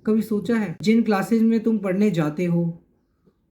कभी सोचा है जिन क्लासेस में तुम पढ़ने जाते हो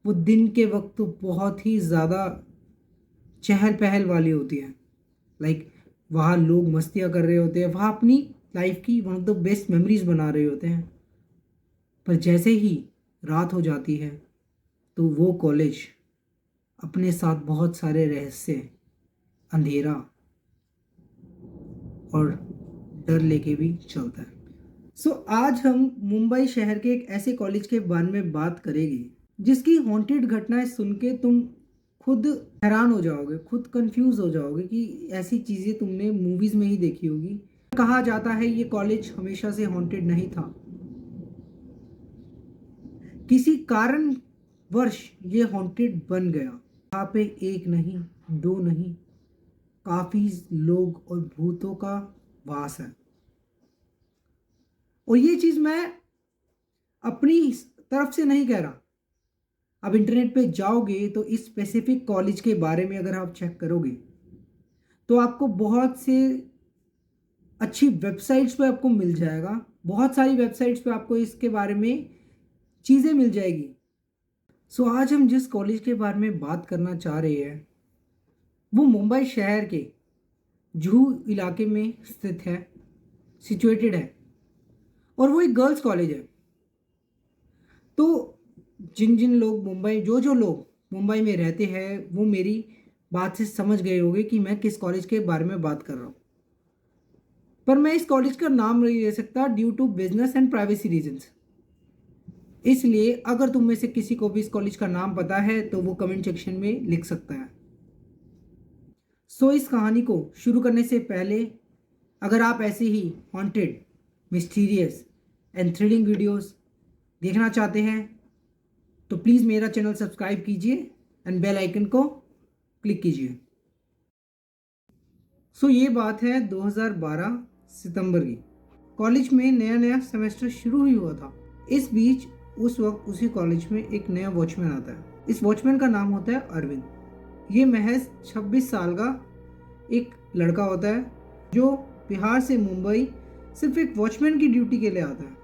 वो दिन के वक्त तो बहुत ही ज़्यादा चहल पहल वाली होती है। लाइक वहाँ लोग मस्तियाँ कर रहे होते हैं, वहाँ अपनी लाइफ की one of the best memories बना रहे होते हैं। पर जैसे ही रात हो जाती है तो वो कॉलेज अपने साथ बहुत सारे रहस्य, अंधेरा और डर लेके भी चलता है। आज हम मुंबई शहर के एक ऐसे कॉलेज के बारे में बात करेंगे जिसकी हॉन्टेड घटनाएं सुन के तुम खुद हैरान हो जाओगे, खुद कंफ्यूज हो जाओगे कि ऐसी चीज़ें तुमने मूवीज़ में ही देखी होगी। कहा जाता है ये कॉलेज हमेशा से हॉन्टेड नहीं था, किसी कारण वर्ष ये हॉन्टेड बन गया। यहाँ पे एक नहीं, दो नहीं, काफ़ी लोग और भूतों का वास है। और ये चीज़ मैं अपनी तरफ से नहीं कह रहा। अब इंटरनेट पे जाओगे तो इस स्पेसिफिक कॉलेज के बारे में अगर आप चेक करोगे तो आपको बहुत से अच्छी वेबसाइट्स पे आपको मिल जाएगा, बहुत सारी वेबसाइट्स पे आपको इसके बारे में चीज़ें मिल जाएगी। आज हम जिस कॉलेज के बारे में बात करना चाह रहे हैं वो मुंबई शहर के जुहू इलाके में स्थित है, सिचुएटेड है, और वो एक गर्ल्स कॉलेज है। तो जिन जिन लोग मुंबई जो जो लोग मुंबई में रहते हैं वो मेरी बात से समझ गए होंगे कि मैं किस कॉलेज के बारे में बात कर रहा हूँ। पर मैं इस कॉलेज का नाम नहीं ले सकता due to business and privacy reasons. इसलिए अगर तुम में से किसी को भी इस कॉलेज का नाम पता है तो वो कमेंट सेक्शन में लिख सकता है। इस कहानी को शुरू करने से पहले अगर आप ऐसे ही haunted, mysterious and thrilling videos देखना चाहते हैं तो प्लीज़ मेरा चैनल सब्सक्राइब कीजिए एंड बेल आइकन को क्लिक कीजिए। ये बात है 2012 सितंबर की। कॉलेज में नया नया सेमेस्टर शुरू ही हुआ था। इस बीच उस वक्त उसी कॉलेज में एक नया वॉचमैन आता है। इस वॉचमैन का नाम होता है अरविंद। ये महज 26 साल का एक लड़का होता है जो बिहार से मुंबई सिर्फ एक वॉचमैन की ड्यूटी के लिए आता है।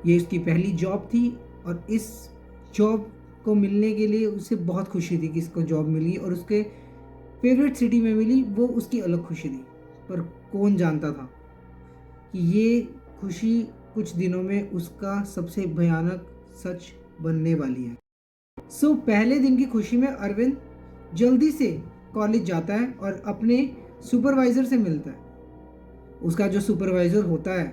ये उसकी पहली जॉब थी और इस जॉब को मिलने के लिए उसे बहुत खुशी थी कि इसको जॉब मिली और उसके फेवरेट सिटी में मिली। वो उसकी अलग खुशी थी। पर कौन जानता था कि ये खुशी कुछ दिनों में उसका सबसे भयानक सच बनने वाली है। पहले दिन की खुशी में अरविंद जल्दी से कॉलेज जाता है और अपने सुपरवाइज़र से मिलता है। उसका जो सुपरवाइज़र होता है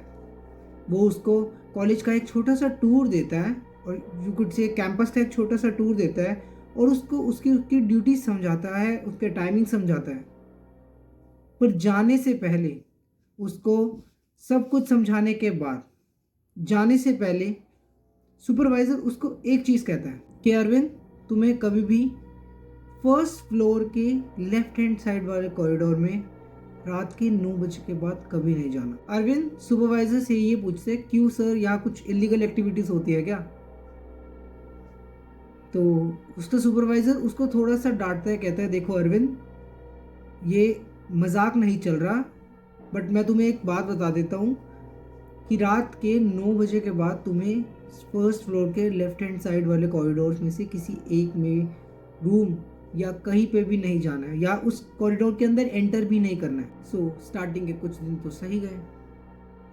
वो उसको कॉलेज का एक छोटा सा टूर देता है और यू कुड से कैंपस का एक छोटा सा टूर देता है और उसको उसकी ड्यूटी समझाता है, उसके टाइमिंग समझाता है। पर जाने से पहले उसको सब कुछ समझाने के बाद जाने से पहले सुपरवाइज़र उसको एक चीज़ कहता है कि अरविंद, तुम्हें कभी भी फर्स्ट फ्लोर के लेफ्ट हैंड साइड वाले कॉरिडोर में रात के 9 बजे के बाद कभी नहीं जाना। अरविंद सुपरवाइजर से ये पूछते क्यों सर, यहाँ कुछ इलीगल एक्टिविटीज होती है क्या? तो उसका सुपरवाइजर उसको थोड़ा सा डांटता है, कहता है देखो अरविंद, ये मजाक नहीं चल रहा, बट मैं तुम्हें एक बात बता देता हूँ कि रात के 9 बजे के बाद तुम्हें फर्स्ट फ्लोर के लेफ्ट हैंड साइड वाले कॉरिडोर्स में से किसी एक में रूम या कहीं पे भी नहीं जाना है या उस कॉरिडोर के अंदर एंटर भी नहीं करना है। स्टार्टिंग के कुछ दिन तो सही गए,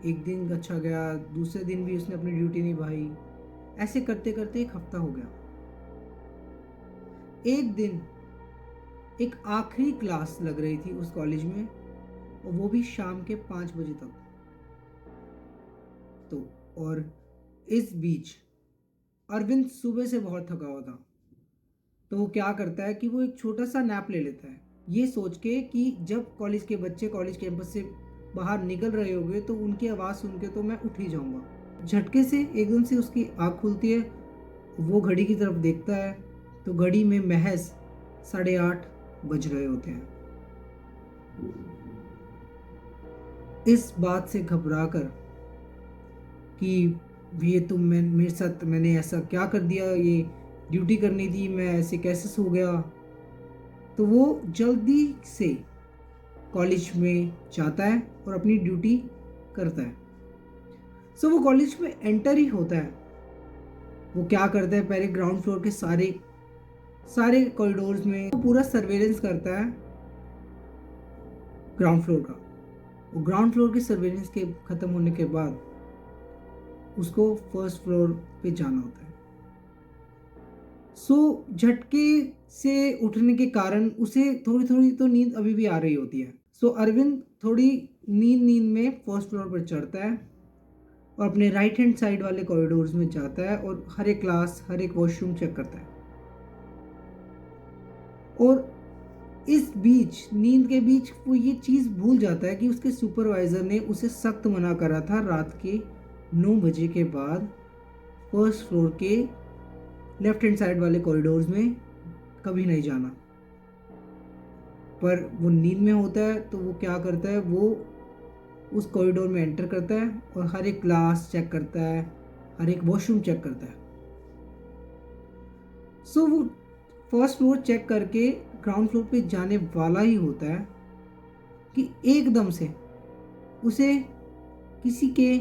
एक दिन अच्छा गया, दूसरे दिन भी उसने अपनी ड्यूटी निभाई। ऐसे करते करते एक हफ्ता हो गया। एक दिन एक आखिरी क्लास लग रही थी उस कॉलेज में और वो भी शाम के 5 बजे तक। और इस बीच अरविंद सुबह से बहुत थका हुआ था, तो वो क्या करता है कि वो एक छोटा सा नैप ले लेता है, ये सोच के कि जब कॉलेज के बच्चे कॉलेज कैंपस से बाहर निकल रहे होंगे तो उनकी आवाज़ सुन के तो मैं उठ ही जाऊंगा। झटके से एकदम से उसकी आँख खुलती है, वो घड़ी की तरफ देखता है तो घड़ी में महज 8:30 बज रहे होते हैं। इस बात से घबराकर कि ये तुम मेरे साथ मैंने ऐसा क्या कर दिया, ये ड्यूटी करनी थी, मैं ऐसे कैसे सो गया, तो वो जल्दी से कॉलेज में जाता है और अपनी ड्यूटी करता है। सो वो कॉलेज में एंटर ही होता है। वो क्या करता है, पहले ग्राउंड फ्लोर के सारे सारे कॉरिडोर्स में वो पूरा सर्वेलेंस करता है ग्राउंड फ्लोर का। वो ग्राउंड फ्लोर के सर्वेलेंस के ख़त्म होने के बाद उसको फर्स्ट फ्लोर पे जाना होता है। सो झटके से उठने के कारण उसे थोड़ी थोड़ी तो नींद अभी भी आ रही होती है। सो अरविंद थोड़ी नींद नींद में फर्स्ट फ्लोर पर चढ़ता है और अपने राइट हैंड साइड वाले कॉरिडोर्स में जाता है और हर एक क्लास, हर एक वॉशरूम चेक करता है। और इस बीच, नींद के बीच, वो ये चीज़ भूल जाता है कि उसके सुपरवाइज़र ने उसे सख्त मना करा था रात के 9 बजे के बाद फर्स्ट फ्लोर के लेफ्ट हैंड साइड वाले कॉरिडोर्स में कभी नहीं जाना। पर वो नींद में होता है तो वो क्या करता है, वो उस कॉरिडोर में एंटर करता है और हर एक क्लास चेक करता है, हर एक वॉशरूम चेक करता है। सो वो फर्स्ट फ्लोर चेक करके ग्राउंड फ्लोर पे जाने वाला ही होता है कि एकदम से उसे किसी के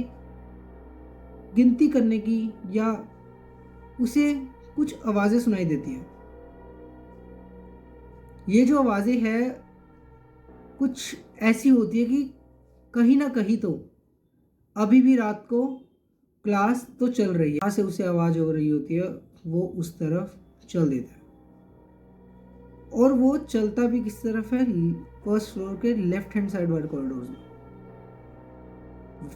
गिनती करने की या उसे कुछ आवाज़ें सुनाई देती हैं। ये जो आवाज़ें हैं कुछ ऐसी होती है कि कहीं ना कहीं तो अभी भी रात को क्लास तो चल रही है, जहाँ से उसे आवाज़ हो रही होती है वो उस तरफ चल देता है। और वो चलता भी किस तरफ है, फर्स्ट फ्लोर के लेफ्ट हैंड साइड वाले कॉरिडोर में।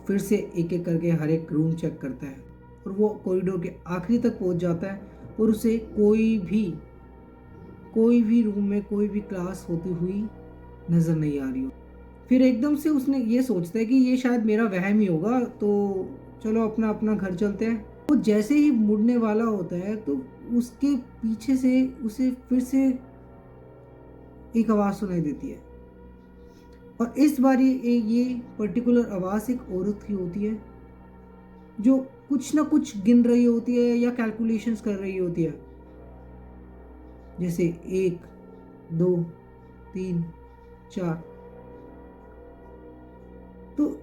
फिर से एक एक करके हर एक रूम चेक करता है और वो कॉरिडोर के आखिरी तक पहुंच जाता है और उसे कोई भी रूम में कोई भी क्लास होती हुई नज़र नहीं आ रही हो। फिर एकदम से उसने ये सोचता है कि ये शायद मेरा वहम ही होगा, तो चलो अपना अपना घर चलते हैं। वो जैसे ही मुड़ने वाला होता है तो उसके पीछे से उसे फिर से एक आवाज़ सुनाई देती है और इस बार ये पर्टिकुलर आवाज़ एक औरत की होती है जो कुछ ना कुछ गिन रही होती है या कैलकुलेशंस कर रही होती है, जैसे 1 2 3 4। तो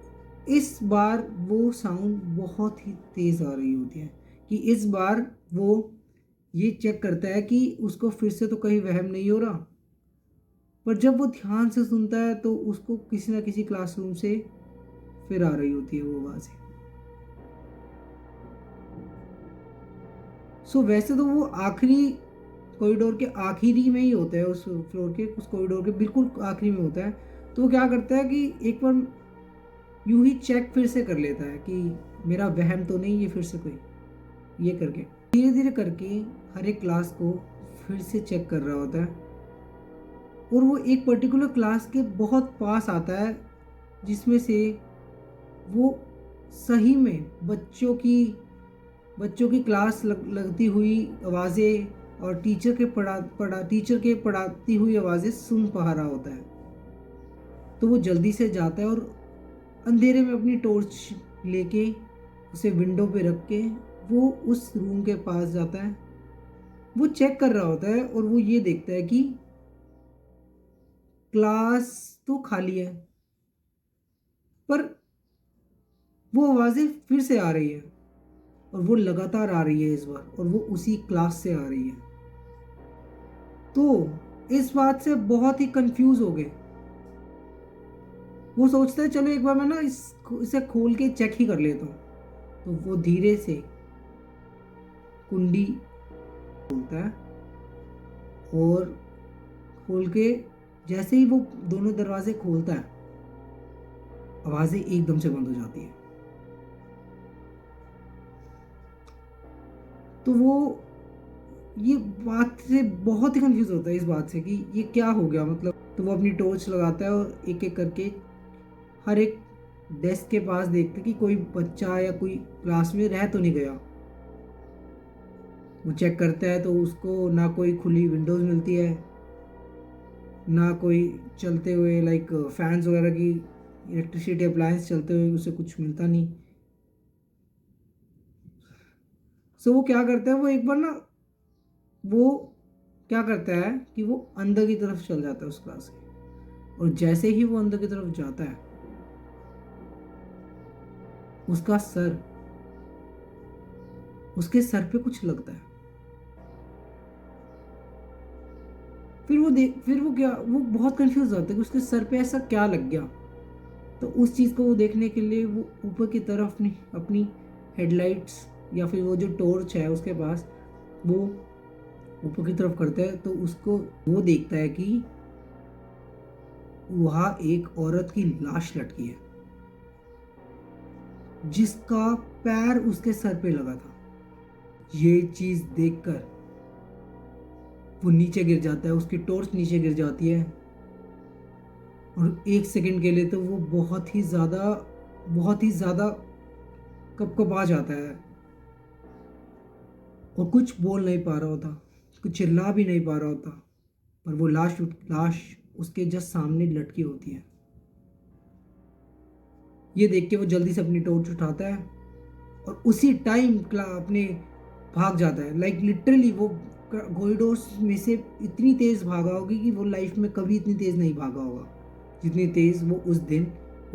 इस बार वो साउंड बहुत ही तेज़ आ रही होती है कि इस बार वो ये चेक करता है कि उसको फिर से तो कहीं वहम नहीं हो रहा। पर जब वो ध्यान से सुनता है तो उसको किसी ना किसी क्लासरूम से फिर आ रही होती है वो आवाज़ें। सो वैसे तो वो आखिरी कॉरिडोर के आखिरी में ही होता है, उस फ्लोर के उस कॉरिडोर के बिल्कुल आखिरी में होता है। तो वो क्या करता है कि एक बार यूं ही चेक फिर से कर लेता है कि मेरा वहम तो नहीं, ये फिर से कोई, ये करके धीरे धीरे करके हर एक क्लास को फिर से चेक कर रहा होता है और वो एक पर्टिकुलर क्लास के बहुत पास आता है जिसमें से वो सही में बच्चों की क्लास लगती हुई आवाज़ें और टीचर के पढ़ाती हुई आवाज़ें सुन पा रहा होता है। तो वो जल्दी से जाता है और अंधेरे में अपनी टॉर्च लेके उसे विंडो पे रख के वो उस रूम के पास जाता है। वो चेक कर रहा होता है और वो ये देखता है कि क्लास तो खाली है, पर वो आवाज़ें फिर से आ रही है और वो लगातार आ रही है इस बार, और वो उसी क्लास से आ रही है। तो इस बात से बहुत ही कंफ्यूज हो गए। वो सोचता है चलो एक बार मैं ना इसे खोल के चेक ही कर लेता हूँ। तो वो धीरे से कुंडी खोलता है और खोल के जैसे ही वो दोनों दरवाजे खोलता है आवाज़ें एकदम से बंद हो जाती है। तो वो ये बात से बहुत ही कंफ्यूज होता है इस बात से कि ये क्या हो गया, मतलब। तो वो अपनी टॉर्च लगाता है और एक एक करके हर एक डेस्क के पास देखते कि कोई बच्चा या कोई क्लास में रह तो नहीं गया। वो चेक करता है तो उसको ना कोई खुली विंडोज़ मिलती है, ना कोई चलते हुए लाइक फैंस वगैरह की इलेक्ट्रिसिटी अप्लायंस चलते हुए उसे कुछ मिलता नहीं। सो वो क्या करता है, वो एक बार ना वो क्या करता है कि वो अंदर की तरफ चल जाता है उस क्लास के, और जैसे ही वो अंदर की तरफ जाता है उसका सर उसके सर पे कुछ लगता है। फिर वो बहुत कंफ्यूज होता है कि उसके सर पे ऐसा क्या लग गया। तो उस चीज़ को वो देखने के लिए वो ऊपर की तरफ अपनी अपनी हेडलाइट्स या फिर वो जो टॉर्च है उसके पास, वो ऊपर की तरफ करता है, तो उसको वो देखता है कि वहाँ एक औरत की लाश लटकी है जिसका पैर उसके सर पे लगा था। ये चीज़ देखकर वो नीचे गिर जाता है, उसकी टॉर्च नीचे गिर जाती है, और एक सेकंड के लिए तो वो बहुत ही ज़्यादा कपकपा जाता है और कुछ बोल नहीं पा रहा होता, कुछ चिल्ला भी नहीं पा रहा होता। पर वो लाश उसके जस्ट सामने लटकी होती है। ये देख के वो जल्दी से अपनी टॉर्च उठाता है और उसी टाइम अपने भाग जाता है। लाइक लिटरली वो कॉरिडोर्स में से इतनी तेज़ भागा होगी कि वो लाइफ में कभी इतनी तेज़ नहीं भागा होगा जितनी तेज़ वो उस दिन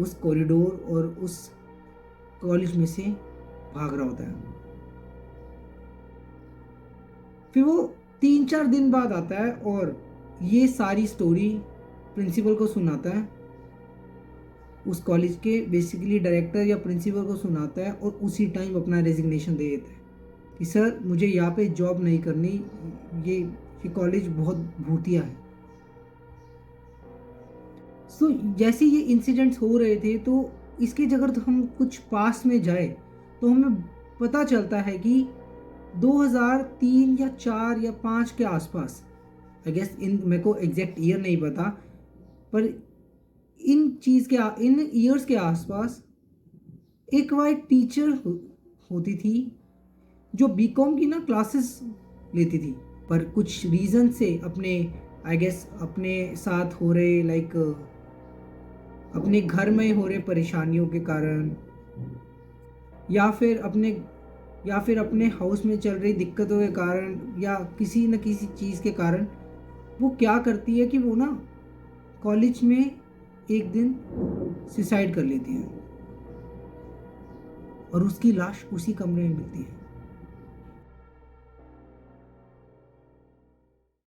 उस कॉरिडोर और उस कॉलेज में से भाग रहा होता है। फिर वो 3-4 दिन बाद आता है और ये सारी स्टोरी प्रिंसिपल को सुनाता है, उस कॉलेज के बेसिकली डायरेक्टर या प्रिंसिपल को सुनाता है, और उसी टाइम अपना रेजिग्नेशन दे देता है कि सर मुझे यहाँ पे जॉब नहीं करनी, ये कॉलेज बहुत भूतिया है। सो जैसे ये इंसिडेंट्स हो रहे थे, तो इसके अगर तो हम कुछ पास में जाए तो हमें पता चलता है कि 2003 या 4 या 5 के आसपास, आई गेस, मेरे को एग्जैक्ट ईयर नहीं पता, पर इन ईयर्स के आसपास एक वाइट टीचर होती थी जो बीकॉम की ना क्लासेस लेती थी, पर कुछ रीज़न से अपने साथ हो रहे अपने घर में हो रहे परेशानियों के कारण, या फिर अपने हाउस में चल रही दिक्कतों के कारण, या किसी न किसी चीज़ के कारण, वो क्या करती है कि वो ना कॉलेज में एक दिन सुसाइड कर लेती है और उसकी लाश उसी कमरे में मिलती है।